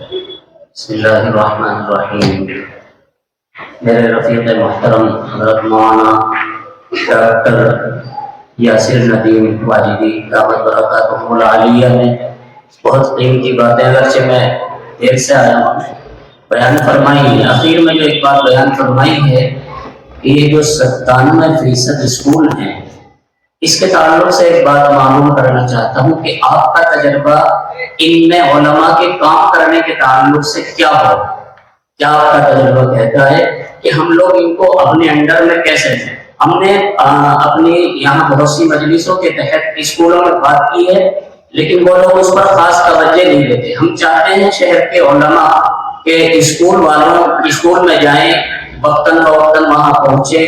بسم اللہ الرحمن الرحیم. میرے رفیق محترم حضرت مولانا ڈاکٹر یاسر ندیم واجدی دعوت برکاتہ العالیہ نے بہت قیمتی باتیں اگرچہ میں دیر سے آیا ہوں بیان فرمائی ہے. آخر میں جو ایک بات بیان فرمائی ہے کہ یہ جو 97% اسکول ہیں اس کے تعلق سے ایک بات معلوم کرنا چاہتا ہوں کہ آپ کا تجربہ ان میں علماء کے کام کرنے کے تعلق سے کیا ہو. کیا آپ کا تجربہ کہتا ہے کہ ہم لوگ ان کو اپنے انڈر میں کیسے لیں؟ ہم نے اپنی یہاں بہت سی مجلسوں کے تحت اسکولوں میں بات کی ہے لیکن وہ لوگ اس پر خاص توجہ نہیں دیتے. ہم چاہتے ہیں شہر کے علماء کے اسکول والوں اسکول میں جائیں، وقتاً فوقتاً وہاں پہنچے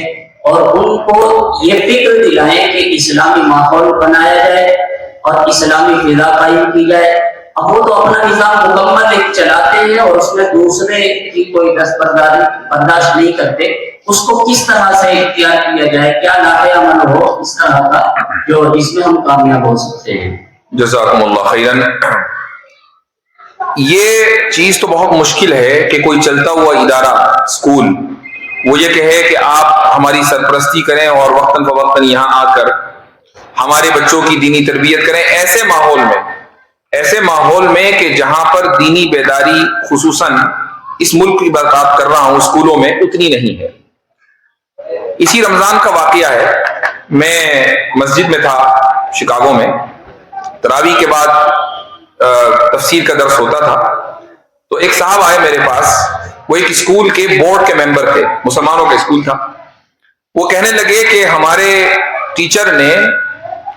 اور ان کو یہ فکر دلائیں کہ اسلامی ماحول بنایا جائے اور اسلامی فضا قائم کی جائے. اب وہ تو اپنا نظام مکمل ایک چلاتے ہیں اور اس میں دوسرے کی کوئی برداشت نہیں کرتے. اس کو کس طرح سے اختیار کیا جائے، کیا نافع عمل ہو اس طرح کا جو اس میں ہم کامیاب ہو سکتے ہیں. جزاکم اللہ خیرن. یہ چیز تو بہت مشکل ہے کہ کوئی چلتا ہوا ادارہ اسکول وہ یہ کہے کہ آپ ہماری سرپرستی کریں اور وقتاً فوقتاً یہاں آ کر ہمارے بچوں کی دینی تربیت کریں. ایسے ماحول میں کہ جہاں پر دینی بیداری خصوصاً اس ملک کی بات کر رہا ہوں اسکولوں میں اتنی نہیں ہے. اسی رمضان کا واقعہ ہے. میں مسجد میں تھا شکاگو میں، تراویح کے بعد تفسیر کا درس ہوتا تھا تو ایک صاحب آئے میرے پاس. وہ ایک اسکول کے بورڈ کے ممبر تھے، مسلمانوں کا اسکول تھا. وہ کہنے لگے کہ ہمارے ٹیچر نے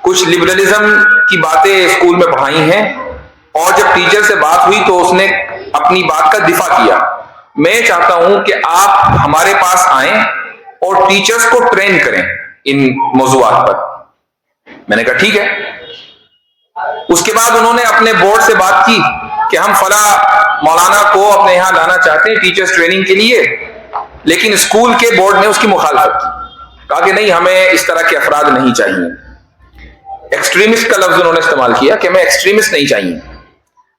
کچھ لبرلزم کی باتیں اسکول میں پڑھائی ہیں اور جب ٹیچر سے بات ہوئی تو اس نے اپنی بات کا دفاع کیا. میں چاہتا ہوں کہ آپ ہمارے پاس آئیں اور ٹیچرز کو ٹرین کریں ان موضوعات پر. میں نے کہا ٹھیک ہے. اس کے بعد انہوں نے اپنے بورڈ سے بات کی کہ ہم فلاں مولانا کو اپنے یہاں لانا چاہتے ہیں ٹیچرز ٹریننگ کے لیے، لیکن اسکول کے بورڈ نے اس کی مخالفت کی. کہا کہ نہیں، ہمیں اس طرح کے افراد نہیں چاہیے. ایکسٹریمسٹ کا لفظ انہوں نے استعمال کیا کہ ہمیں ایکسٹریمسٹ نہیں چاہیے.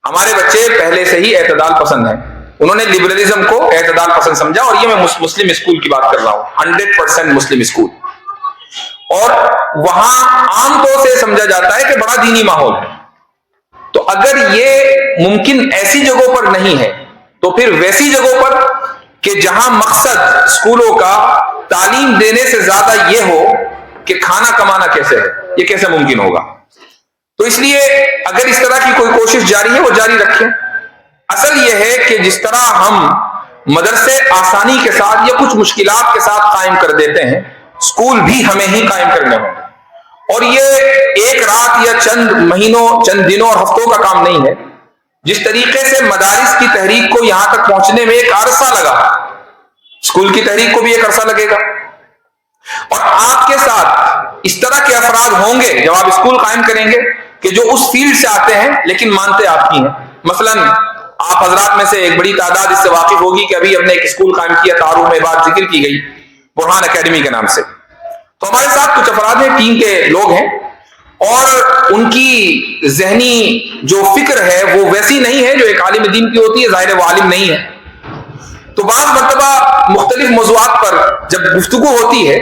ہمارے بچے پہلے سے ہی اعتدال پسند ہیں. انہوں نے لبرلزم کو اعتدال پسند سمجھا. اور یہ میں مسلم اسکول کی بات کر رہا ہوں، 100% مسلم اسکول. اور وہاں عام طور سے سمجھا جاتا ہے کہ بڑا دینی ماحول ہے. تو اگر یہ ممکن ایسی جگہوں پر نہیں ہے تو پھر ویسی جگہوں پر کہ جہاں مقصد اسکولوں کا تعلیم دینے سے زیادہ یہ ہو کہ کھانا کمانا کیسے ہے، یہ کیسے ممکن ہوگا. تو اس لیے اگر اس طرح کی کوئی کوشش جاری ہے وہ جاری رکھیں. اصل یہ ہے کہ جس طرح ہم مدرسے آسانی کے ساتھ یا کچھ مشکلات کے ساتھ قائم کر دیتے ہیں، اسکول بھی ہمیں ہی قائم کرنے ہوں. اور یہ ایک رات یا چند مہینوں، چند دنوں اور ہفتوں کا کام نہیں ہے. جس طریقے سے مدارس کی تحریک کو یہاں تک پہنچنے میں ایک عرصہ لگا، اسکول کی تحریک کو بھی ایک عرصہ لگے گا. اور آپ کے ساتھ اس طرح کے افراد ہوں گے جب آپ اسکول قائم کریں گے کہ جو اس فیلڈ سے آتے ہیں لیکن مانتے آپ کی ہیں. مثلاً آپ حضرات میں سے ایک بڑی تعداد اس سے واقف ہوگی کہ ابھی ہم نے ایک اسکول قائم کیا، تعارف میں بات ذکر کی گئی برہان اکیڈمی کے نام سے. تو ہمارے ساتھ کچھ افراد ہیں، ٹیم کے لوگ ہیں، اور ان کی ذہنی جو فکر ہے وہ ویسی نہیں ہے جو ایک عالم دین کی ہوتی ہے. ظاہر وہ عالم نہیں ہے. تو بعض مرتبہ مختلف موضوعات پر جب گفتگو ہوتی ہے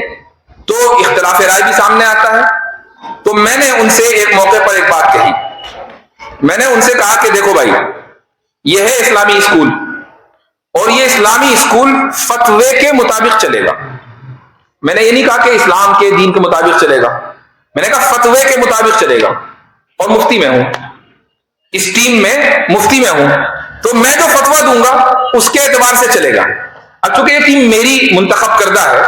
تو اختلاف رائے بھی سامنے آتا ہے. تو میں نے ان سے ایک موقع پر ایک بات کہی. میں نے ان سے کہا کہ دیکھو بھائی، یہ ہے اسلامی اسکول اور یہ اسلامی اسکول فتوے کے مطابق چلے گا. میں نے یہ نہیں کہا کہ اسلام کے دین کے مطابق چلے گا، میں نے کہا فتوے کے مطابق چلے گا. اور مفتی میں ہوں، اس ٹیم میں مفتی میں ہوں، تو میں جو فتویٰ دوں گا اس کے اعتبار سے چلے گا. اب چونکہ یہ ٹیم میری منتخب کردہ ہے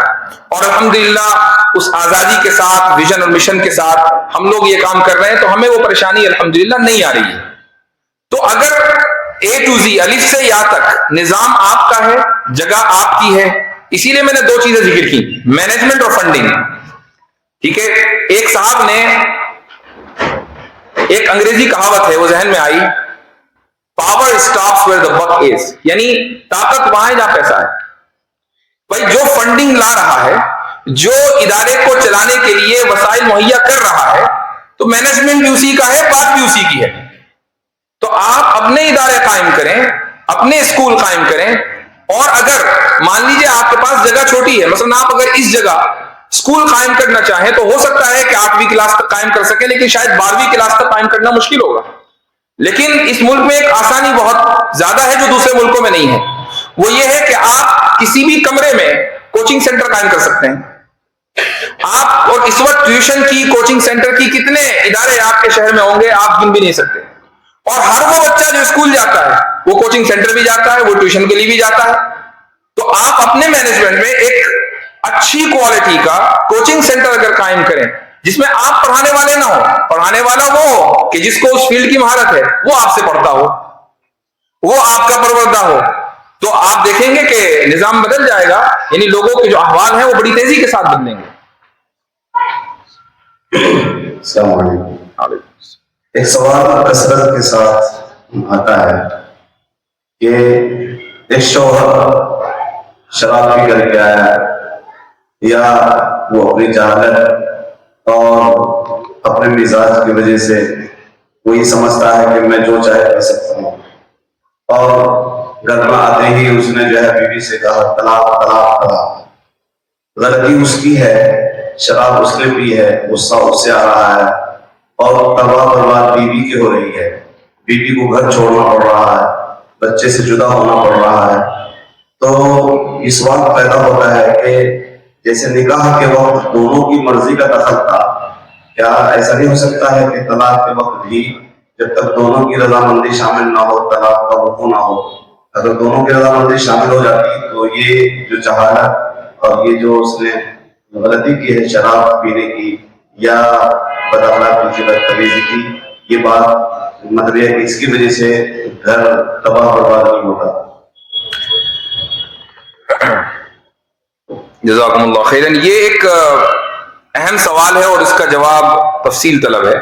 اور الحمدللہ اس آزادی کے ساتھ، ویژن اور مشن کے ساتھ ہم لوگ یہ کام کر رہے ہیں تو ہمیں وہ پریشانی الحمدللہ نہیں آ رہی ہے. تو اگر A to Z، الف سے یا تک نظام آپ کا ہے، جگہ آپ کی ہے. اسی لیے میں نے دو چیزیں ذکر کی، مینجمنٹ اور فنڈنگ. ٹھیک ہے. ایک صاحب نے ایک انگریزی کہاوت ہے وہ ذہن میں آئی، پاور اسٹاپس ویئر دا بک از، یعنی طاقت وہاں ہے جہاں پیسہ ہے. بھائی جو فنڈنگ لا رہا ہے، جو ادارے کو چلانے کے لیے وسائل مہیا کر رہا ہے، تو مینجمنٹ بھی اسی کا ہے، بات بھی اسی کی ہے. تو آپ اپنے ادارے قائم کریں، اپنے اسکول قائم کریں، اور اگر مان لیجیے آپ کے پاس جگہ چھوٹی ہے، مثلا آپ اگر اس جگہ اسکول قائم کرنا چاہیں تو ہو سکتا ہے کہ 8ویں کلاس تک قائم کر سکیں، لیکن شاید 12ویں کلاس تک قائم کرنا مشکل ہوگا. لیکن اس ملک میں ایک آسانی بہت زیادہ ہے جو دوسرے ملکوں میں نہیں ہے، وہ یہ ہے کہ آپ کسی بھی کمرے میں کوچنگ سینٹر قائم کر سکتے ہیں. آپ اور اس وقت ٹیوشن کی، کوچنگ سینٹر کی کتنے ادارے آپ کے شہر میں ہوں گے آپ گن بھی نہیں سکتے. اور ہر وہ بچہ جو اسکول جاتا ہے وہ کوچنگ سینٹر بھی جاتا ہے، وہ ٹیوشن کے لیے بھی جاتا ہے. تو آپ اپنے مینجمنٹ میں ایک اچھی کوالٹی کا کوچنگ سینٹر اگر قائم کریں جس میں آپ پڑھانے والے نہ ہو، پڑھانے والا وہ ہو کہ جس کو اس فیلڈ کی مہارت ہے، وہ آپ سے پڑھتا ہو، وہ آپ کا پروردہ ہو، تو آپ دیکھیں گے کہ نظام بدل جائے گا. یعنی لوگوں کے جو احوال ہیں وہ بڑی تیزی کے ساتھ بدلیں گے. السلام علیکم. ایک سوال کثرت کے ساتھ آتا ہے کہ ایک شوہر شراب پی کر کے آیا یا وہ اپنی جہالت اور اپنے مزاج کی وجہ سے وہ یہ سمجھتا ہے کہ میں جو چاہے کر سکتا ہوں، اور گھر میں آتے ہی اس نے جو ہے بیوی سے کہا طلاق طلاق طلاق. غلطی اس کی ہے، شراب اس نے پی ہے، غصہ اس سے آ رہا ہے، اور تباہ برباد بیوی کی ہو رہی ہے. بیوی کو گھر چھوڑنا پڑ رہا ہے، بچے سے جدا ہونا پڑ رہا ہے. تو اس وقت پیدا ہوتا ہے کہ جیسے نکاح کے وقت دونوں کی مرضی کا دخل تھا، کیا ایسا نہیں ہو سکتا ہے کہ طلاق کے وقت بھی جب تک دونوں کی رضامندی شامل نہ ہو طلاق کا وقوع نہ ہو؟ اگر دونوں کی رضامندی شامل ہو جاتی تو یہ جو جہالت اور یہ جو اس نے غلطی کی ہے شراب پینے کی یا بداخلاقی کی بدتمیزی کی، یہ بات مطلب ہے کہ اس کی وجہ سے گھر تباہ برباد نہیں ہوتا. جزاکم اللہ خیرن. یہ ایک اہم سوال ہے اور اس کا جواب تفصیل طلب ہے.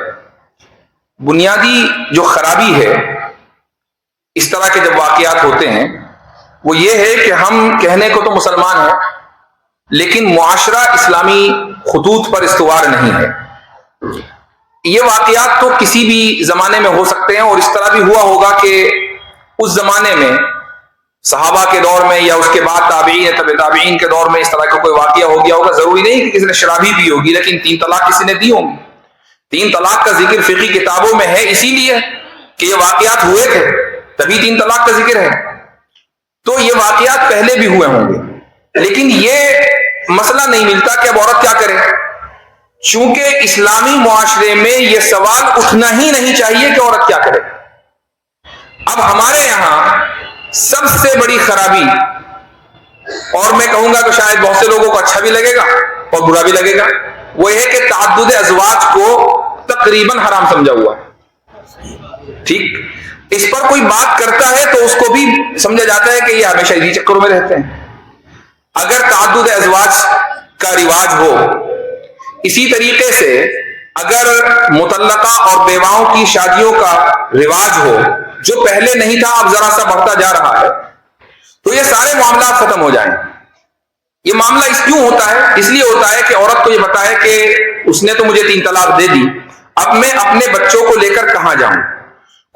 بنیادی جو خرابی ہے اس طرح کے جب واقعات ہوتے ہیں وہ یہ ہے کہ ہم کہنے کو تو مسلمان ہیں لیکن معاشرہ اسلامی خطوط پر استوار نہیں ہے. یہ واقعات تو کسی بھی زمانے میں ہو سکتے ہیں، اور اس طرح بھی ہوا ہوگا کہ اس زمانے میں صحابہ کے دور میں یا اس کے بعد تابعین تبع تابعین کے دور میں اس طرح کا کوئی واقعہ ہو گیا ہوگا. ضروری نہیں کہ کسی نے شرابی بھی ہوگی، لیکن 3 طلاق کسی نے دی ہوں گی. 3 طلاق کا ذکر فقہی کتابوں میں ہے اسی لیے کہ یہ واقعات ہوئے تھے، تبھی 3 طلاق کا ذکر ہے. تو یہ واقعات پہلے بھی ہوئے ہوں گے، لیکن یہ مسئلہ نہیں ملتا کہ اب عورت کیا کرے. چونکہ اسلامی معاشرے میں یہ سوال اٹھنا ہی نہیں چاہیے کہ عورت کیا کرے. اب ہمارے یہاں سب سے بڑی خرابی، اور میں کہوں گا کہ شاید بہت سے لوگوں کو اچھا بھی لگے گا اور برا بھی لگے گا، وہ یہ کہ تعدد ازواج کو تقریباً حرام سمجھا ہوا ہے. ٹھیک، اس پر کوئی بات کرتا ہے تو اس کو بھی سمجھا جاتا ہے کہ یہ ہمیشہ اسی چکروں میں رہتے ہیں. اگر تعدد ازواج کا رواج ہو، اسی طریقے سے اگر مطلقہ اور بیواؤں کی شادیوں کا رواج ہو جو پہلے نہیں تھا اب ذرا سا بڑھتا جا رہا ہے، تو یہ سارے معاملات ختم ہو جائیں. یہ معاملہ کیوں ہوتا ہے؟ اس لیے ہوتا ہے کہ عورت کو یہ پتا ہے کہ اس نے تو مجھے 3 طلاق دے دی، اب میں اپنے بچوں کو لے کر کہاں جاؤں؟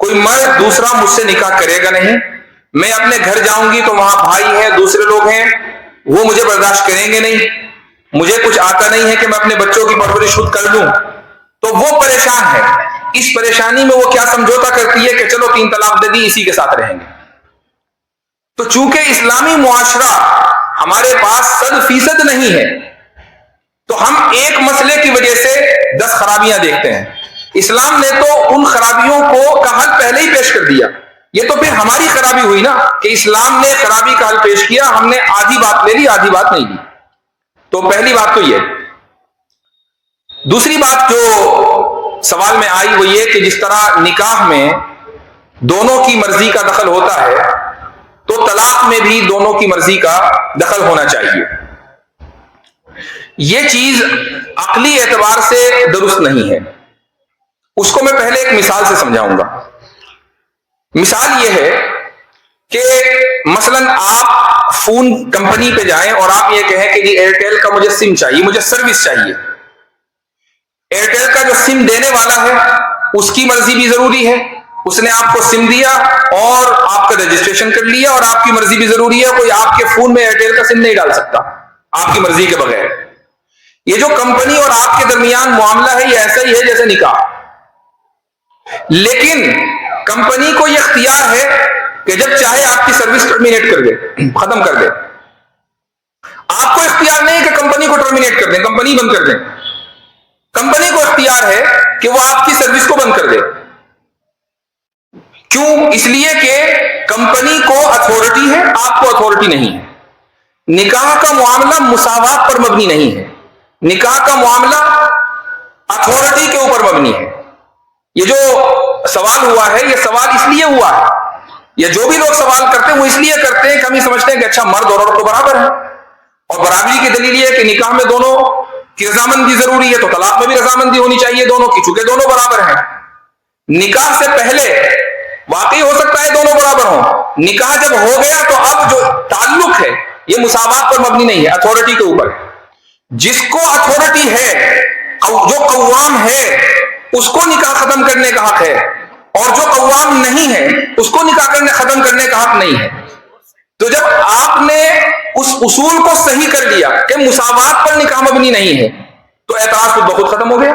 کوئی مرد دوسرا مجھ سے نکاح کرے گا نہیں. میں اپنے گھر جاؤں گی تو وہاں بھائی ہیں، دوسرے لوگ ہیں، وہ مجھے برداشت کریں گے نہیں. مجھے کچھ آتا نہیں ہے کہ میں اپنے بچوں کی پرورش خود کر لوں. تو وہ پریشان ہے. اس پریشانی میں وہ کیا سمجھوتا کرتی ہے کہ چلو 3 طلاق دے دی، اسی کے ساتھ رہیں گے. تو چونکہ اسلامی معاشرہ ہمارے پاس 100% نہیں ہے، تو ہم ایک مسئلے کی وجہ سے 10 خرابیاں دیکھتے ہیں. اسلام نے تو ان خرابیوں کو کا حل پہلے ہی پیش کر دیا. یہ تو پھر ہماری خرابی ہوئی نا کہ اسلام نے خرابی کا حل پیش کیا، ہم نے آدھی بات لے لی آدھی بات نہیں لی. تو پہلی بات تو یہ. دوسری بات جو سوال میں آئی وہ یہ کہ جس طرح نکاح میں دونوں کی مرضی کا دخل ہوتا ہے تو طلاق میں بھی دونوں کی مرضی کا دخل ہونا چاہیے. یہ چیز عقلی اعتبار سے درست نہیں ہے. اس کو میں پہلے ایک مثال سے سمجھاؤں گا. مثال یہ ہے کہ مثلا آپ فون کمپنی پہ جائیں اور آپ یہ کہیں کہ جی ایئرٹیل کا مجھے سم چاہیے، مجھے سروس چاہیے. ایئرٹیل کا جو سم دینے والا ہے اس کی مرضی بھی ضروری ہے، اس نے آپ کو سم دیا اور آپ کا رجسٹریشن کر لیا، اور آپ کی مرضی بھی ضروری ہے، کوئی آپ کے فون میں ایئرٹیل کا سم نہیں ڈال سکتا آپ کی مرضی کے بغیر۔ یہ جو کمپنی اور آپ کے درمیان معاملہ ہے یہ ایسا ہی ہے جیسے نکاح، لیکن کمپنی کو یہ اختیار ہے کہ جب چاہے آپ کی سروس ٹرمینیٹ کر دے، ختم کر دے۔ آپ کو اختیار نہیں کہ کمپنی کو ٹرمینیٹ کر دیں، کمپنی بند کر دیں۔ کمپنی کو اختیار ہے کہ وہ آپ کی سروس کو بند کر دے۔ کیوں؟ اس لیے کہ کمپنی کو اتھارٹی ہے، آپ کو اتھارٹی نہیں ہے۔ نکاح کا معاملہ مساوات پر مبنی نہیں ہے، نکاح کا معاملہ اتھارٹی کے اوپر مبنی ہے۔ یہ جو سوال ہوا ہے یہ سوال اس لیے ہوا ہے، یا جو بھی لوگ سوال کرتے ہیں وہ اس لیے کرتے ہیں کہ ہم یہ سمجھتے ہیں کہ اچھا مرد اور عورت تو برابر ہے، اور برابری کی دلیل یہ ہے کہ نکاح میں دونوں کی رضامندی ضروری ہے، تو طلاق میں بھی رضامندی ہونی چاہیے دونوں کی، چونکہ دونوں برابر ہیں۔ نکاح سے پہلے واقعی ہو سکتا ہے دونوں برابر ہوں، نکاح جب ہو گیا تو اب جو تعلق ہے یہ مساوات پر مبنی نہیں ہے، اتھارٹی کے اوپر۔ جس کو اتھارٹی ہے، جو قوام ہے، اس کو نکاح ختم کرنے کا حق ہے، اور جو قوام نہیں ہے اس کو نکاح ختم کرنے کا حق نہیں ہے۔ تو جب آپ نے اس اصول کو صحیح کر لیا کہ مساوات پر نکاح مبنی نہیں ہے تو اعتراض خود بخود ختم ہو گیا۔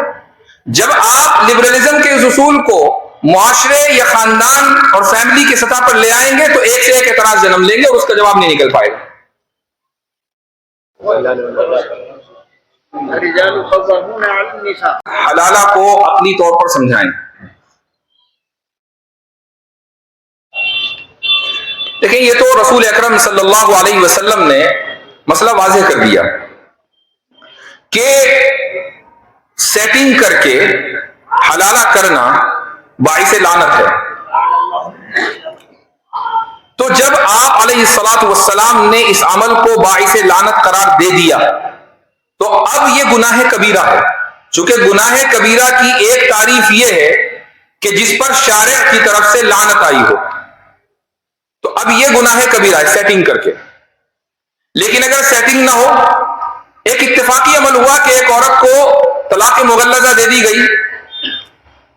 جب آپ لبرلزم کے اس اصول کو معاشرے یا خاندان اور فیملی کی سطح پر لے آئیں گے تو ایک سے ایک اعتراض جنم لیں گے اور اس کا جواب نہیں نکل پائے گا۔ حلالہ کو عقلی طور پر سمجھائیں۔ دیکھیں یہ تو رسول اکرم صلی اللہ علیہ وسلم نے مسئلہ واضح کر دیا کہ سیٹنگ کر کے حلالہ کرنا باعث لعنت ہے۔ تو جب آپ علیہ الصلوۃ والسلام نے اس عمل کو باعث لعنت قرار دے دیا تو اب یہ گناہ کبیرہ ہے۔ چونکہ گناہ کبیرہ کی ایک تعریف یہ ہے کہ جس پر شارع کی طرف سے لعنت آئی ہو، تو اب یہ گناہ کبیرہ ہے سیٹنگ کر کے۔ لیکن اگر سیٹنگ نہ ہو، ایک اتفاقی عمل ہوا کہ ایک عورت کو طلاق مغلظہ دے دی گئی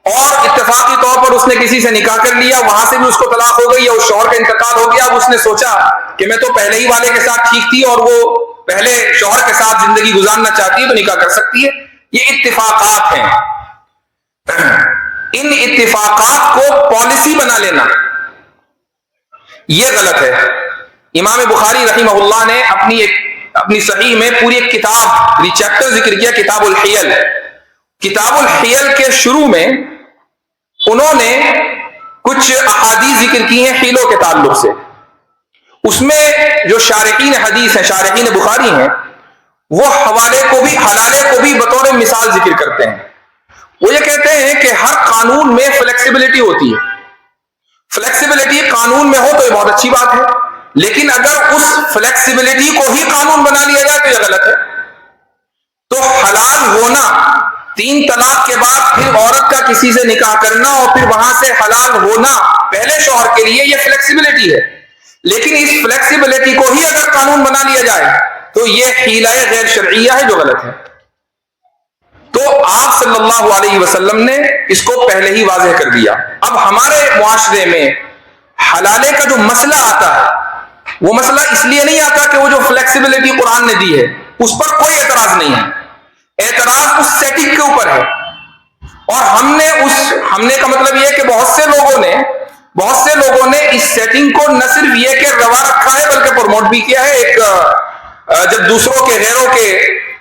اور اتفاقی طور پر اس نے کسی سے نکاح کر لیا، وہاں سے بھی اس کو طلاق ہو گئی یا اس شوہر کا انتقال ہو گیا۔ اب اس نے سوچا کہ میں تو پہلے ہی والے کے ساتھ ٹھیک تھی اور وہ پہلے شوہر کے ساتھ زندگی گزارنا چاہتی ہے تو نکاح کر سکتی ہے۔ یہ اتفاقات ہیں، ان اتفاقات کو پالیسی بنا لینا یہ غلط ہے۔ امام بخاری رحمہ اللہ نے اپنی صحیح میں پوری ایک کتاب چیپٹر ذکر کیا، کتاب الحیل۔ کتاب الحیل کے شروع میں انہوں نے کچھ احادیث ذکر کی ہیں حیلوں کے تعلق سے۔ اس میں جو شارحین حدیث ہیں، شارحین بخاری ہیں، وہ حوالے کو بھی، حلالے کو بھی بطور مثال ذکر کرتے ہیں۔ وہ یہ کہتے ہیں کہ ہر قانون میں فلیکسیبلٹی ہوتی ہے۔ فلیکسیبلٹی قانون میں ہو تو یہ بہت اچھی بات ہے، لیکن اگر اس فلیکسیبلٹی کو ہی قانون بنا لیا جائے تو یہ غلط ہے۔ تو حلال ہونا، 3 طلاق کے بعد پھر عورت کا کسی سے نکاح کرنا اور پھر وہاں سے حلال ہونا پہلے شوہر کے لیے، یہ فلیکسیبلٹی ہے۔ لیکن اس فلیکسیبلٹی کو ہی اگر قانون بنا لیا جائے تو یہ حیلہ غیر شرعیہ ہے جو غلط ہے۔ تو آپ صلی اللہ علیہ وسلم نے اس کو پہلے ہی واضح کر دیا۔ اب ہمارے معاشرے میں حلالے کا جو مسئلہ آتا ہے وہ مسئلہ اس لیے نہیں آتا کہ وہ جو فلیکسیبلٹی قرآن نے دی ہے اس پر کوئی اعتراض نہیں ہے، اعتراض اس سیٹنگ کے اوپر ہے۔ اور ہم نے کا مطلب یہ ہے کہ بہت سے لوگوں نے اس سیٹنگ کو نہ صرف یہ کہ روا رکھا ہے بلکہ پروموٹ بھی کیا ہے۔ جب دوسروں کے، غیروں کے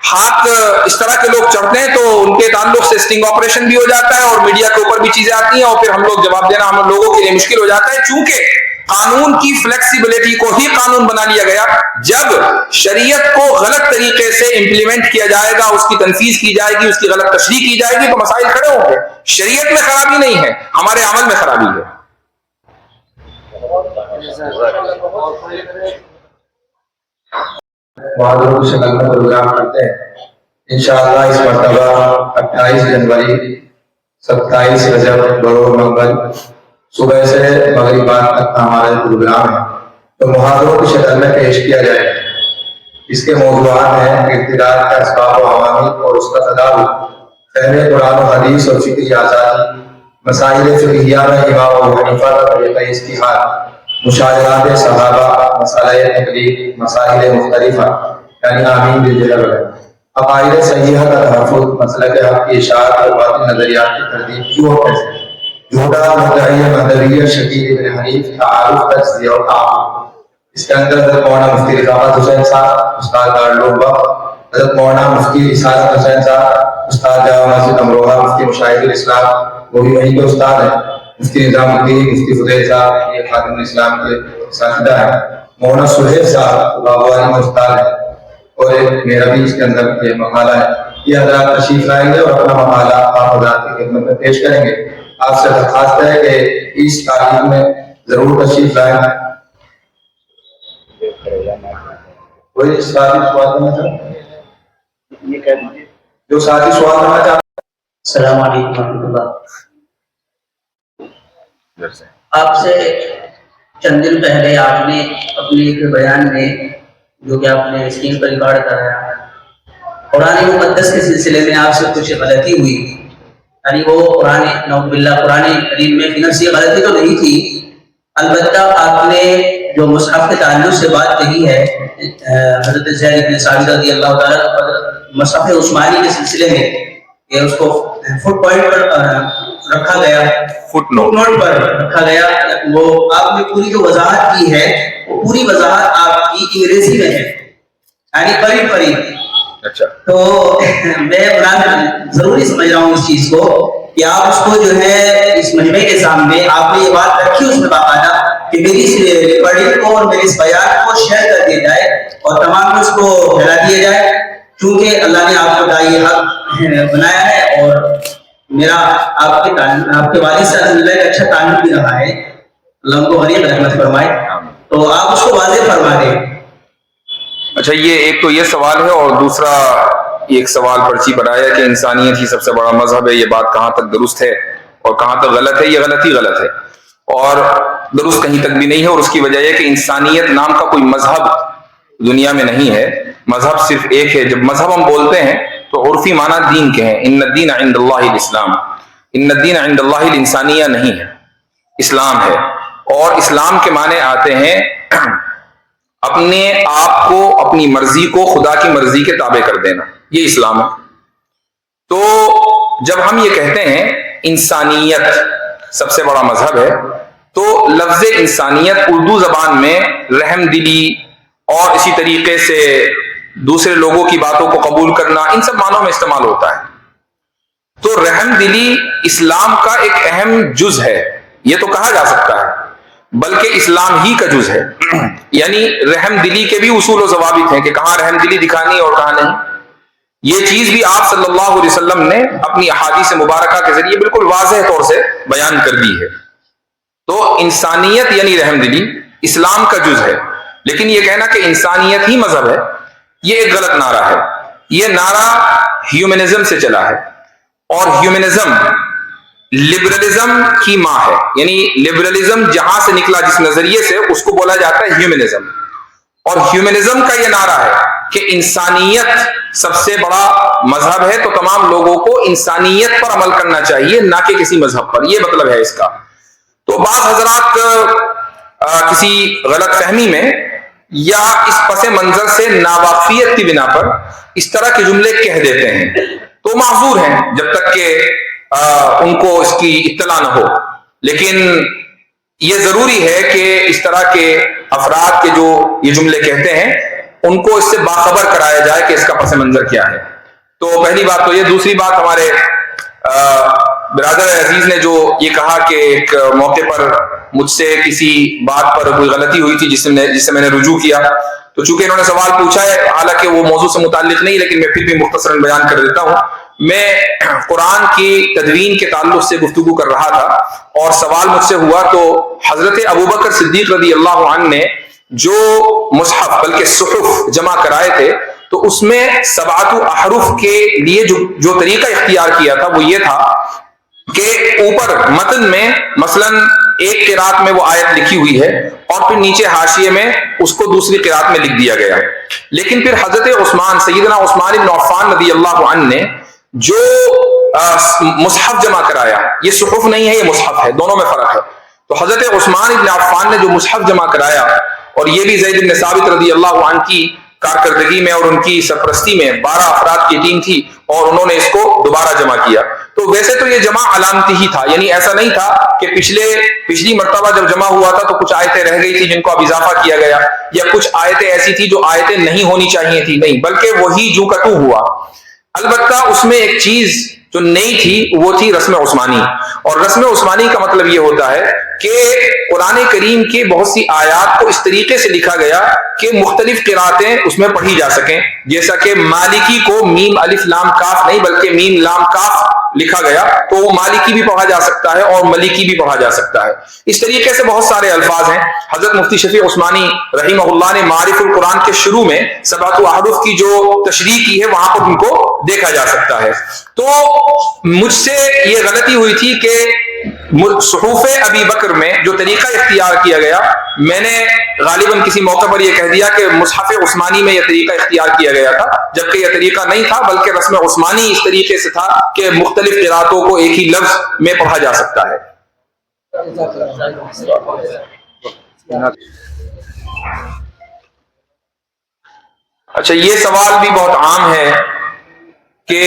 ہاتھ اس طرح کے لوگ چڑھتے ہیں تو ان کے تعلق سے سٹنگ آپریشن بھی ہو جاتا ہے اور میڈیا کے اوپر بھی چیزیں آتی ہیں اور پھر ہم لوگ جواب دینا ہم لوگوں کے لیے مشکل ہو جاتا ہے۔ چونکہ قانون کی فلیکسیبلٹی کو ہی قانون بنا لیا گیا، جب شریعت کو غلط طریقے سے امپلیمنٹ کیا جائے گا، اس کی تنفیذ کی جائے گی، اس کی غلط تشریح کی جائے گی تو مسائل کھڑے ہوں گے۔ شریعت میں خرابی نہیں ہے، ہمارے عمل میں خرابی ہے۔ بہادر کو شکل میں پروگرام کرتے ہیں انشاءاللہ۔ اس مرتبہ 28 جنوری 27 رجب بروز منگل صبح سے مغرب تک ہمارے پروگرام ہے، تو محاضروں کی شکل میں پیش کیا جائے۔ اس کے موضوعات ہیں ارتداد کا اسباب و عوامل اور اس کا تدارک، فہم قرآن و حدیث اور فکری آزادی، مسائل فقہیہ میں امام ابو حنیفہ کا طریقہ اجتہاد، مشاورات صحابہ، مسائل تکلیف، مسائل مختلفہ یعنی آمین بالجلال وغیرہ، عقائد صحیحہ کا تحفظ، مسلک حق کی اشاعت اور باطل نظریات کی تردید کیوں اور کیسے، جھوٹا مدعی مدریہ شکیل ابن حنیف، تعارف، تجزیہ اور تعامل۔ اس کے اندر حضرت مولانا مفتی رفاقت حسین صاحب استاد دارالعلوم وقت، حضرت مولانا مفتی رسالت حسین صاحب استاد جامع مسجد امروہہ، مفتی مشاہد الاسلام وہ بھی وہیں کے استاد ہیں، مفتی نظام الدین، مفتی فضیل صاحب یہ خادم الاسلام کے اساتذہ ہیں، مولانا سہیل صاحب باغوانی میں استاد ہیں، اور ایک میرا بھی اس کے اندر یہ مقالہ ہے۔ یہ حضرات تشریف لائیں گے اور اپنا مقالہ آپ حضرات کی خدمت میں پیش کریں گے۔ آپ سے درخواست ہے کہ اس تعلیم میں ضرور تشریف لائیں۔ کوئی ساتھی سوال کرنا چاہتے ہیں؟ جو ساتھی سوال کرنا چاہتے ہیں؟ السلام علیکم ورحمۃ اللہ۔ آپ سے چند دن پہلے آپ نے اپنے ایک بیان میں جو کہ آپ نے اسکرین پر ریکارڈ کرایا، قرآن مقدس کے سلسلے میں آپ سے کچھ غلطی ہوئی، یعنی وہ قرآن نعوذ باللہ قرآن کریم میں نفسی غلطی تو نہیں تھی، البتہ آپ نے جو مصحف کے تعلق سے بات کہی ہے حضرت زید بن ثابت رضی اللہ تعالیٰ مصحف عثمانی کے سلسلے میں کہ اس کو فٹ پوائنٹ پر رکھا گیا، فٹ نوٹ پر رکھا گیا، وہ آپ نے پوری جو وضاحت کی ہے وہ پوری وضاحت آپ کی انگریزی میں ہے، یعنی قریب قریب۔ اچھا، تو میں ضروری سمجھ رہا ہوں اس چیز کو کہ آپ اس کو جو ہے اس مجمع کے سامنے آپ نے یہ بات رکھی اس میں باقاعدہ کہ میری اس ریکارڈنگ کو اور میرے اس بیان کو شیئر کر دیا جائے اور تمام اس کو پھیلا دیا جائے، کیونکہ اللہ نے آپ کو داعی حق بنایا ہے اور میرا آپ کے والد سے الحمدللہ ایک اچھا تعلق بھی رہا ہے، اللہ ان کو غریب رحمت فرمائے، تو آپ اس کو واضح فرما دیں۔ اچھا، یہ ایک تو یہ سوال ہے، اور دوسرا ایک سوال پرچی پر آیا کہ انسانیت ہی سب سے بڑا مذہب ہے، یہ بات کہاں تک درست ہے اور کہاں تک غلط ہے؟ یہ غلط ہے اور درست کہیں تک بھی نہیں ہے، اور اس کی وجہ یہ کہ انسانیت نام کا کوئی مذہب دنیا میں نہیں ہے، مذہب صرف ایک ہے۔ جب مذہب ہم بولتے ہیں تو عرفی معنی دین کے ہیں، ان الدین عند اللہ الاسلام، ان الدین عند اللہ الانسانیہ نہیں ہے، اسلام ہے، اور اسلام کے معنی آتے ہیں اپنے آپ کو، اپنی مرضی کو خدا کی مرضی کے تابع کر دینا، یہ اسلام ہے۔ تو جب ہم یہ کہتے ہیں انسانیت سب سے بڑا مذہب ہے، تو لفظ انسانیت اردو زبان میں رحم دلی اور اسی طریقے سے دوسرے لوگوں کی باتوں کو قبول کرنا، ان سب معنوں میں استعمال ہوتا ہے۔ تو رحم دلی اسلام کا ایک اہم جز ہے، یہ تو کہا جا سکتا ہے، بلکہ اسلام ہی کا جز ہے۔ یعنی رحم دلی کے بھی اصول و ضوابط ہیں کہ کہاں رحم دلی دکھانی اور کہاں نہیں۔ یہ چیز بھی آپ صلی اللہ علیہ وسلم نے اپنی احادیث مبارکہ کے ذریعے بالکل واضح طور سے بیان کر دی ہے۔ تو انسانیت یعنی رحم دلی اسلام کا جز ہے، لیکن یہ کہنا کہ انسانیت ہی مذہب ہے، یہ ایک غلط نعرہ ہے۔ یہ نعرہ ہیومنزم سے چلا ہے، اور ہیومنزم لبرلزم کی ماں ہے، یعنی لبرلزم جہاں سے نکلا جس نظریے سے اس کو بولا جاتا ہے ہیومنزم، اور ہیومنزم کا یہ نعرہ ہے کہ انسانیت سب سے بڑا مذہب ہے، تو تمام لوگوں کو انسانیت پر عمل کرنا چاہیے، نہ کہ کسی مذہب پر، یہ مطلب ہے اس کا۔ تو بعض حضرات کسی غلط فہمی میں یا اس پس منظر سے ناواقفیت کی بنا پر اس طرح کے جملے کہہ دیتے ہیں، تو معذور ہیں جب تک کہ ان کو اس کی اطلاع نہ ہو، لیکن یہ ضروری ہے کہ اس طرح کے افراد کے جو یہ جملے کہتے ہیں ان کو اس سے باخبر کرایا جائے کہ اس کا پس منظر کیا ہے۔ تو پہلی بات تو یہ۔ دوسری بات، ہمارے برادر عزیز نے جو یہ کہا کہ ایک موقع پر مجھ سے کسی بات پر کوئی غلطی ہوئی تھی جس سے میں نے رجوع کیا، تو چونکہ انہوں نے سوال پوچھا ہے، حالانکہ وہ موضوع سے متعلق نہیں، لیکن میں پھر بھی مختصراً بیان کر دیتا ہوں۔ میں قرآن کی تدوین کے تعلق سے گفتگو کر رہا تھا، اور سوال مجھ سے ہوا، تو حضرت ابوبکر صدیق رضی اللہ عنہ نے جو مصحف بلکہ صحف جمع کرائے تھے، تو اس میں 7 احرف کے لیے جو طریقہ اختیار کیا تھا وہ یہ تھا کہ اوپر متن میں مثلاً ایک قرات میں وہ آیت لکھی ہوئی ہے، اور پھر نیچے حاشیے میں اس کو دوسری قرات میں لکھ دیا گیا۔ لیکن پھر حضرت عثمان، سیدنا عثمان بن عفان رضی اللہ عنہ نے جو مصحف جمع کرایا. یہ صحف نہیں ہے، یہ مصحف ہے، دونوں میں فرق ہے. تو حضرت عثمان ابن عفان نے جو مصحف جمع کرایا، اور یہ بھی زید بن ثابت رضی اللہ عنہ کی کارکردگی میں اور ان کی سرپرستی میں 12 افراد کی ٹیم تھی، اور انہوں نے اس کو دوبارہ جمع کیا. تو ویسے تو یہ جمع علامتی ہی تھا، یعنی ایسا نہیں تھا کہ پچھلی مرتبہ جب جمع ہوا تھا تو کچھ آیتیں رہ گئی تھی جن کو اب اضافہ کیا گیا، یا کچھ آیتیں ایسی تھی جو آیتیں نہیں ہونی چاہیے تھی، نہیں، بلکہ وہی جو کتو ہوا. البتہ اس میں ایک چیز جو نئی تھی وہ تھی رسم عثمانی. اور رسم عثمانی کا مطلب یہ ہوتا ہے کہ قرآن کریم کے بہت سی آیات کو اس طریقے سے لکھا گیا کہ مختلف قراتیں اس میں پڑھی جا سکیں. جیسا کہ مالکی کو میم الف لام کاف نہیں بلکہ میم لام کاف لکھا گیا، تو وہ مالکی بھی پڑھا جا سکتا ہے اور ملکی بھی پڑھا جا سکتا ہے. اس طریقے سے بہت سارے الفاظ ہیں. حضرت مفتی شفیع عثمانی رحمہ اللہ نے معارف القرآن کے شروع میں سبعۃ احرف کی جو تشریح کی ہے وہاں پر ان کو دیکھا جا سکتا ہے. تو مجھ سے یہ غلطی ہوئی تھی کہ صحف ابی بکر میں جو طریقہ اختیار کیا گیا، میں نے غالباً کسی موقع پر یہ کہہ دیا کہ مصحف عثمانی میں یہ طریقہ اختیار کیا گیا تھا، جبکہ یہ طریقہ نہیں تھا، بلکہ رسم عثمانی اس طریقے سے تھا کہ مختلف قراتوں کو ایک ہی لفظ میں پڑھا جا سکتا ہے. اچھا، یہ سوال بھی بہت عام ہے کہ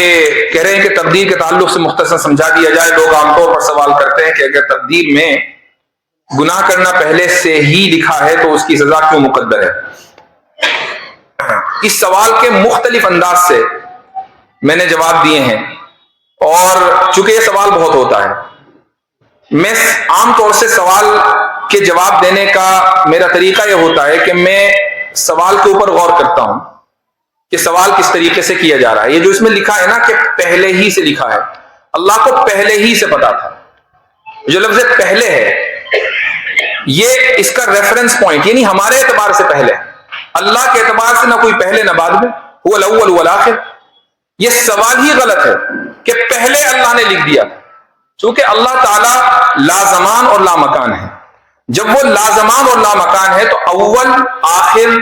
کہہ رہے ہیں کہ تبدیل کے تعلق سے مختصر سمجھا دیا جائے. لوگ عام طور پر سوال کرتے ہیں کہ اگر تبدیل میں گناہ کرنا پہلے سے ہی لکھا ہے تو اس کی سزا کیوں مقدر ہے؟ اس سوال کے مختلف انداز سے میں نے جواب دیے ہیں، اور چونکہ یہ سوال بہت ہوتا ہے، میں عام طور سے سوال کے جواب دینے کا میرا طریقہ یہ ہوتا ہے کہ میں سوال کے اوپر غور کرتا ہوں کہ سوال کس طریقے سے کیا جا رہا ہے. یہ جو اس میں لکھا ہے نا کہ پہلے ہی سے لکھا ہے، اللہ کو پہلے ہی سے پتا تھا. جو لفظ پہلے ہے یہ اس کا ریفرنس پوائنٹ، یعنی ہمارے اعتبار سے پہلے، اللہ کے اعتبار سے نہ کوئی پہلے نہ بعد میں، هو الاول والآخر. یہ سوال ہی غلط ہے کہ پہلے اللہ نے لکھ دیا، چونکہ اللہ تعالی لا زمان اور لا مکان ہے. جب وہ لا زمان اور لا مکان ہے تو اول، آخر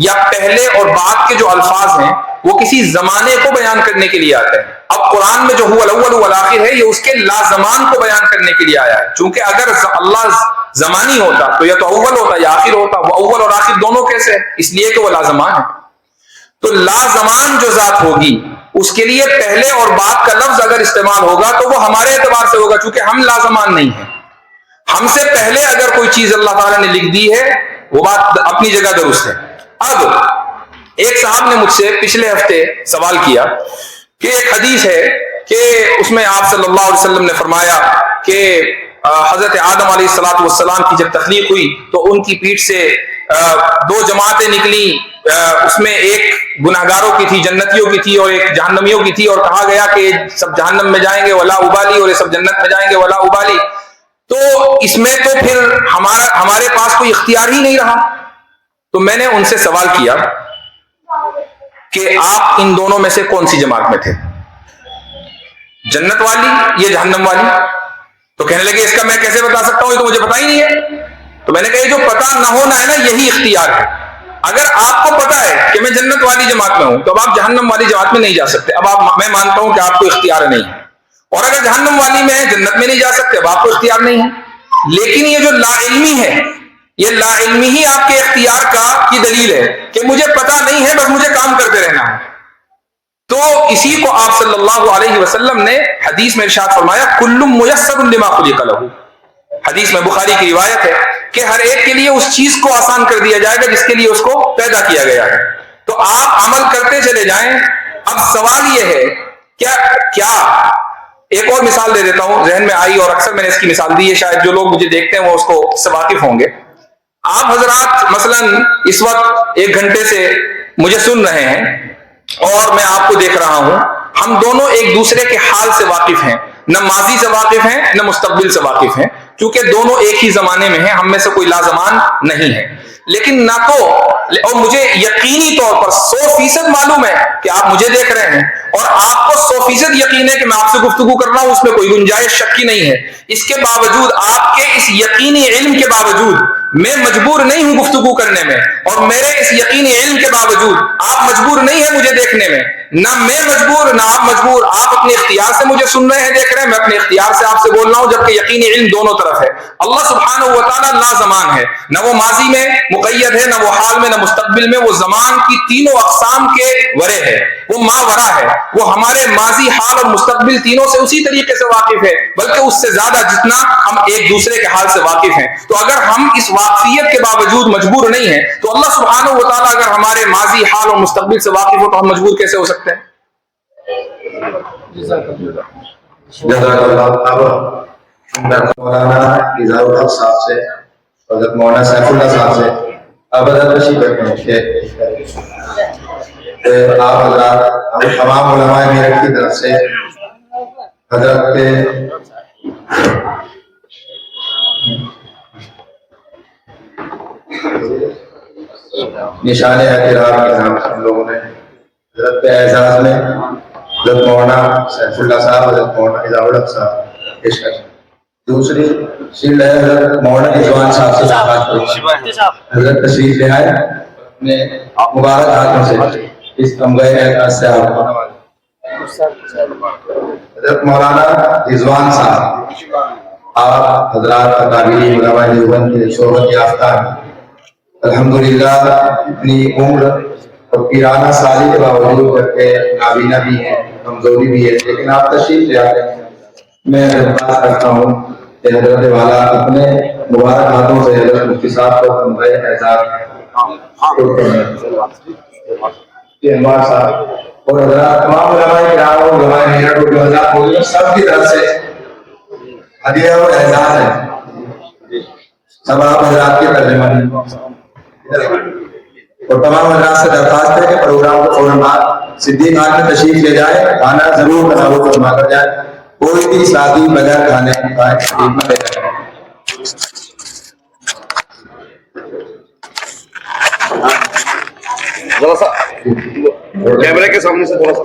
یا پہلے اور بعد کے جو الفاظ ہیں وہ کسی زمانے کو بیان کرنے کے لیے آتے ہیں. اب قرآن میں جو هو الاول والآخر ہے یہ اس کے لا زمان کو بیان کرنے کے لیے آیا ہے. چونکہ اگر اللہ زمانی ہوتا تو یا تو اول ہوتا یا آخر ہوتا. وہ اول اور آخر دونوں کیسے ہے؟ اس لیے کہ وہ لا زمان ہے. تو لا زمان جو ذات ہوگی اس کے لیے پہلے اور بعد کا لفظ اگر استعمال ہوگا تو وہ ہمارے اعتبار سے ہوگا، چونکہ ہم لا زمان نہیں ہیں. ہم سے پہلے اگر کوئی چیز اللہ تعالیٰ نے لکھ دی ہے وہ بات اپنی جگہ درست ہے. اب ایک صاحب نے مجھ سے پچھلے ہفتے سوال کیا کہ ایک حدیث ہے کہ اس میں آپ صلی اللہ علیہ وسلم نے فرمایا کہ حضرت آدم علیہ الصلوۃ والسلام کی جب تخلیق ہوئی تو ان کی پیٹھ سے 2 جماعتیں نکلی، اس میں ایک گناہگاروں کی تھی، جنتیوں کی تھی، اور ایک جہنمیوں کی تھی، اور کہا گیا کہ سب جہنم میں جائیں گے ولا ابالی، اور یہ سب جنت میں جائیں گے ولا ابالی. تو اس میں تو پھر ہمارے پاس کوئی اختیار ہی نہیں رہا. تو میں نے ان سے سوال کیا کہ آپ ان دونوں میں سے کون سی جماعت میں تھے، جنت والی یا جہنم والی؟ تو کہنے لگے اس کا میں کیسے بتا سکتا ہوں، یہ تو مجھے پتا ہی نہیں ہے. تو میں نے کہا یہ جو پتا نہ ہونا ہے نا یہی اختیار ہے. اگر آپ کو پتا ہے کہ میں جنت والی جماعت میں ہوں تو اب آپ جہنم والی جماعت میں نہیں جا سکتے. اب میں مانتا ہوں کہ آپ کو اختیار نہیں ہے، اور اگر جہنم والی میں ہے جنت میں نہیں جا سکتے، اب آپ کو اختیار نہیں ہے. لیکن یہ جو لا علمی ہے، یہ لا علمی ہی آپ کے اختیار کی دلیل ہے کہ مجھے پتا نہیں ہے، بس مجھے کام کرتے رہنا ہے. تو اسی کو آپ صلی اللہ علیہ وسلم نے حدیث میں ارشاد فرمایا کل میسر لما خلق لہ. حدیث میں بخاری کی روایت ہے کہ ہر ایک کے لیے اس چیز کو آسان کر دیا جائے گا جس کے لیے اس کو پیدا کیا گیا ہے. تو آپ عمل کرتے چلے جائیں. اب سوال یہ ہے کیا ایک اور مثال دے دیتا ہوں، ذہن میں آئی اور اکثر میں نے اس کی مثال دی ہے، شاید جو لوگ مجھے دیکھتے ہیں وہ اس کو سے واقف ہوں گے. آپ حضرات مثلا اس وقت 1 گھنٹے سے مجھے سن رہے ہیں اور میں آپ کو دیکھ رہا ہوں. ہم دونوں ایک دوسرے کے حال سے واقف ہیں، نہ ماضی سے واقف ہیں نہ مستقبل سے واقف ہیں، کیونکہ دونوں ایک ہی زمانے میں ہیں. ہم میں سے کوئی لازمان نہیں ہے. لیکن نہ تو، اور مجھے یقینی طور پر 100% معلوم ہے کہ آپ مجھے دیکھ رہے ہیں، اور آپ کو 100% یقین ہے کہ میں آپ سے گفتگو کر رہا ہوں، اس میں کوئی گنجائش شک کی نہیں ہے. اس کے باوجود، آپ کے اس یقینی علم کے باوجود میں مجبور نہیں ہوں گفتگو کرنے میں، اور میرے اس یقینی علم کے باوجود آپ مجبور نہیں ہیں مجھے دیکھنے میں. نہ میں مجبور نہ آپ مجبور. آپ اپنے اختیار سے مجھے سن رہے ہیں, دیکھ رہے ہیں, میں اپنے اختیار سے آپ سے بول رہا ہوں, جبکہ یقینی علم دونوں طرف ہے. اللہ سبحانہ و تعالیٰ لا زمان ہے, نہ وہ ماضی میں مقید ہے, نہ وہ حال میں, نہ مستقبل میں. وہ زمان کی تینوں اقسام کے ورے ہے, وہ ماورا ہے. وہ ہمارے ماضی, حال اور مستقبل تینوں سے اسی طریقے سے واقف ہے, بلکہ اس سے زیادہ جتنا ہم ایک دوسرے کے حال سے واقف ہیں. تو اگر ہم اس واقفیت کے باوجود مجبور نہیں ہیں, تو اللہ سبحانہ و تعالیٰ اگر ہمارے ماضی, حال اور مستقبل سے واقف ہو تو ہم مجبور کیسے ہو سکتے ہیں؟ جزاک اللہ. اب مولانا اظہار الحق صاحب سے, حضرت مولانا سیف اللہ صاحب سے اب حضرت تشریف رکھیں کہ آپ حضرات ہم تمام علماء میرٹھ کی طرف سے حضرت کے نشان احترام کے نام ہم لوگوں نے حضرت کے اعزاز میں حضرت مولانا سیف اللہ صاحب, حضرت مولانا اظہار الحق صاحب پیش کریں. دوسری شیلڈ ہے حضرت مولانا رضوان صاحب سے بات کریں. حضرت تشریف لے آئے اپنے مبارک ہاتھوں سے اس کمگئے اعزاز سے آپ کو. حضرت مولانا رضوان صاحب, آپ حضرات اکابرین علماء دیوبند کے شہرت یافتہ ہیں. الحمدللہ اتنی عمر اور پیرانہ سالی کے باوجود کر کے نابینا بھی ہیں, کمزوری بھی ہے, لیکن آپ تشریف لے آتے ہیں. میں بات کرتا ہوں کہ حضرت والا اپنے مبارک ہاتھوں سے حضرت مفتی صاحب کو تمغہ اعزاز انوار صاحب اور حضرات تمام علماء کرام اور علماء میرٹھ اور جو حضرات موجود ہیں سب کی طرف سے ہدیہ اور اعزاز ہے. سب آپ حضرات کی ترجمانی اور تمام حضرات سے درخواست ہے کہ پروگرام کو فوراً بعد صدیق خان میں تشریف لے جائے, کھانا ضرور تناول فرما کر جائے. کوئی بھی شادی بغیر کھانے کا تشریف نہ لے جائے. ذرا سا کیمرے کے سامنے سے تھوڑا سا.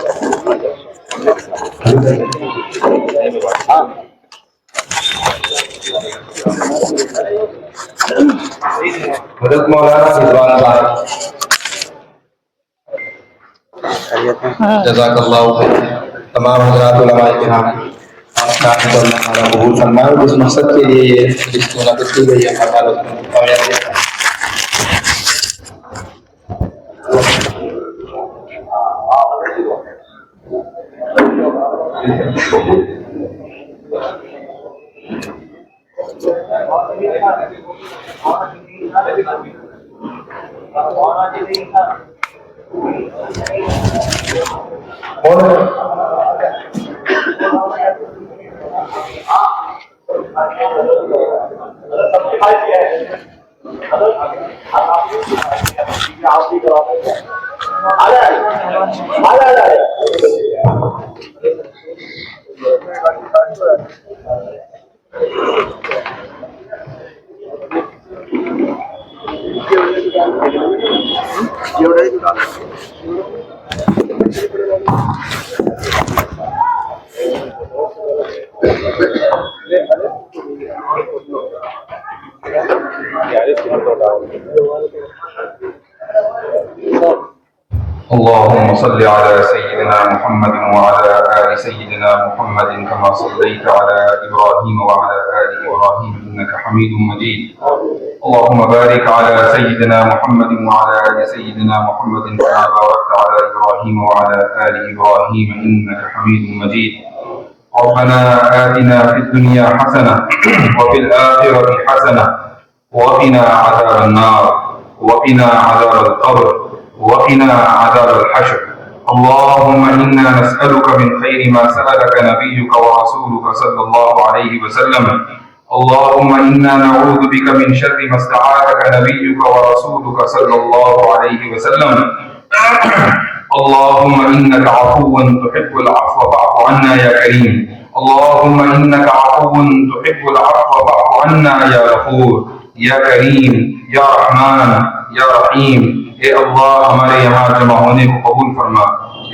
حضرت مولانا رضوان صاحب, جزاک اللہ خیر. تمام حضرات علماء کرام قبول فرمائے, جس مقصد کے لیے یہ اس منعقد کی گئی ہے. اللهم صل على سيدنا محمد وعلى آل سيدنا محمد كما صليت على إبراهيم وعلى آل إبراهيم إنك حميد مجيد. اللهم بارك على سيدنا محمد وعلى آل سيدنا محمد كما باركت على إبراهيم وعلى آل إبراهيم إنك حميد مجيد. ربنا آتنا في الدنيا حسنة وفي الآخرة حسنة وقنا عذاب النار وقنا عذاب القبر وقنا عذاب الحشر. اللهم إنا نسألك من خير ما سألك نبيك ورسولك صلى الله عليه وسلم. اللهم إنا نعوذ بك من شر ما استعاذك نبيك ورسولك صلى الله عليه وسلم. اللهم إنك عفو تحب العفو فاعف عنا يا كريم. اللهم إنك عفو تحب العفو فاعف عنا يا غفور یا کریم یا رحمان یا رحیم. اے اللہ ہمارے یہاں جمع ہونے کو قبول فرما.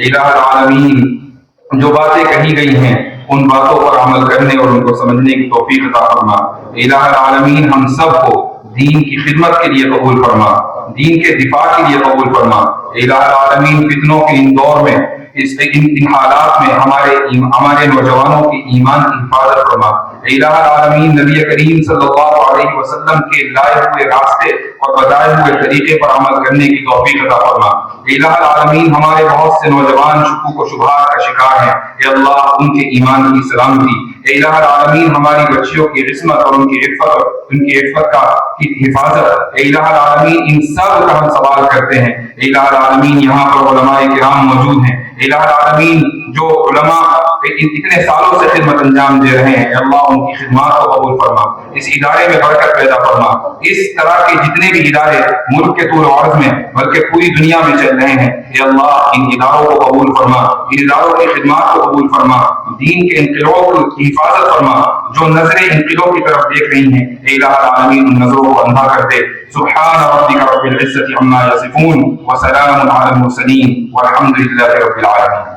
الہ العالمین جو باتیں کہی گئی ہیں ان باتوں پر عمل کرنے اور ان کو سمجھنے کی توفیق عطا فرما. الہ العالمین ہم سب کو دین کی خدمت کے لیے قبول فرما, دین کے دفاع کے لیے قبول فرما. الہ العالمین فتنوں کے ان دور میں ان حالات میں ہمارے نوجوانوں کے ایمان کی حفاظت فرما۔ الہ العالمین نبی کریم صلی اللہ علیہ وسلم کے لائے ہوئے راستے اور بتائے ہوئے طریقے پر عمل کرنے کی توفیق عطا فرما۔ الہ العالمین ہمارے بہت سے نوجوان شکوک و شبہات کا شکار ہیں، اے اللہ ان کے ایمان کی سلامتی۔ الہ العالمین ہماری بچیوں کی عصمت اور ان کی عفت کی حفاظت۔ الہ العالمین ان سب کا ہم سوال کرتے ہیں۔ الہ العالمین یہاں پر علماء کرام موجود ہیں، الہ العالمین جو علماء اتنے سالوں سے خدمت انجام دے رہے ہیں، اللہ ان کی خدمات کو قبول فرما، اس ادارے میں برکت پیدا فرما۔ اس طرح کے جتنے بھی ادارے ملک کے طول و عرض میں بلکہ پوری دنیا میں چل رہے ہیں، اے اللہ ان اداروں کو قبول فرما، ان اداروں کی خدمات کو قبول فرما، دین کے انقلاب کی حفاظت فرما۔ جو نظریں انقلاب کی طرف دیکھ رہی ہیں، اے الہ العالمین ان نظروں کو اندھا کر دے۔ سبحان ربک رب العزة عما یصفون وسلام علی المرسلین والحمد للہ رب العالمین۔